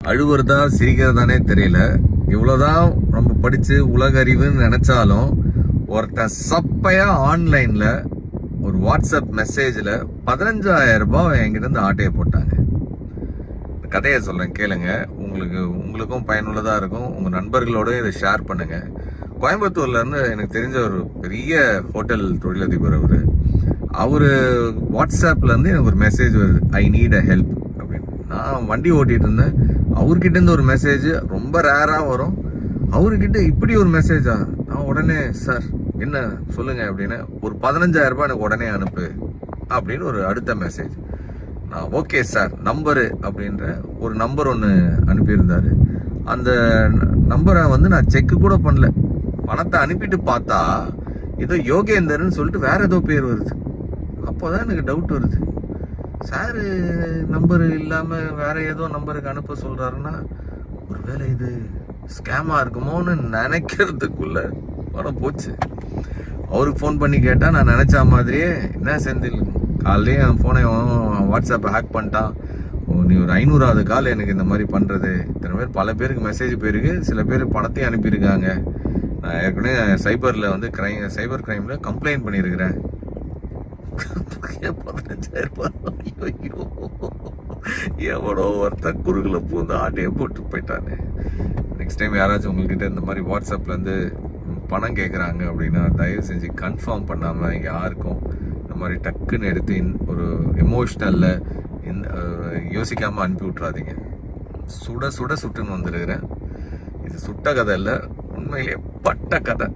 அழுவுறதா சிரிக்கிறதானே தெரியல. இவ்வளவுதான் நம்ம படிச்சு உலக அறிவுன்னு நினைச்சாலும் ஒருத்தன் சப்பையா ஆன்லைன்ல ஒரு வாட்ஸ்அப் மெசேஜ்ல 15,000 ரூபாய் என்கிட்ட இருந்து ஆட்டையை போட்டாங்க. கதையை சொல்றேன் கேளுங்க. உங்களுக்கும் பயனுள்ளதா இருக்கும். உங்க நண்பர்களோட இதை ஷேர் பண்ணுங்க. கோயம்புத்தூர்ல இருந்து எனக்கு தெரிஞ்ச ஒரு பெரிய ஹோட்டல் தொழிலதிபர் அவரு வாட்ஸ்அப்ல இருந்து எனக்கு ஒரு மெசேஜ் வருது, ஐ நீட் அ ஹெல்ப் அப்படின்னு. நான் வண்டி ஓட்டிட்டு இருந்தேன். அவர்கிட்ட இருந்து ஒரு மெசேஜ் ரொம்ப ரேரா வரும். அவர்கிட்ட இப்படி ஒரு மெசேஜா? நான் உடனே சார் என்ன சொல்லுங்க அப்படின்னு, ஒரு 15,000 ரூபாய் எனக்கு உடனே அனுப்பு அப்படின்னு ஒரு அடுத்த மெசேஜ். நான் ஓகே சார் நம்பரு அப்படின்ற ஒரு நம்பர் ஒன்று அனுப்பியிருந்தாரு. அந்த நம்பரை நான் செக் கூட பண்ணல. பணத்தை அனுப்பிட்டு பார்த்தா ஏதோ யோகேந்தர்னு சொல்லிட்டு வேற ஏதோ பேர் வருது. அப்போதான் எனக்கு டவுட் வருது, சார் நம்பர் இல்லாம வேற ஏதோ நம்பருக்கு அனுப்ப சொல்றாருன்னா ஒருவேளை இது ஸ்கேமா இருக்குமோன்னு நினைக்கிறதுக்குள்ள பணம் போச்சு. அவருக்கு ஃபோன் பண்ணி கேட்டா நான் நினைச்ச மாதிரியே, என்ன செந்தில் காலையிலேயே என் ஃபோனை வாட்ஸ்அப்பை ஹேக் பண்ணிட்டான், நீ ஒரு 500வது கால் எனக்கு இந்த மாதிரி பண்றது. இத்தனை பேர் பல பேருக்கு மெசேஜ் போயிருக்கு, சில பேர் பணத்தையும் அனுப்பியிருக்காங்க. நான் ஏற்கனவே சைபர் கிரைம்ல கம்ப்ளைண்ட் பண்ணியிருக்கிறேன். 15,000 ரூபாய் எவனோ ஒருத்தன் குறுகுல பூந்து ஆட்டையை போட்டு போயிட்டானே. நெக்ஸ்ட் டைம் யாராச்சும் உங்ககிட்ட இந்த மாதிரி வாட்ஸ்அப்ல இருந்து பணம் கேட்குறாங்க அப்படின்னா தயவு செஞ்சு கன்ஃபார்ம் பண்ணாம யாருக்கும் இந்த மாதிரி டக்குன்னு எடுத்து ஒரு எமோஷ்னல்ல யோசிக்காம அனுப்பி விட்றாதீங்க. சுட சுட சுட்டுன்னு வந்துருக்கிறேன். இது சுட்ட கதை இல்லை, உண்மையிலேயே பட்ட கதை.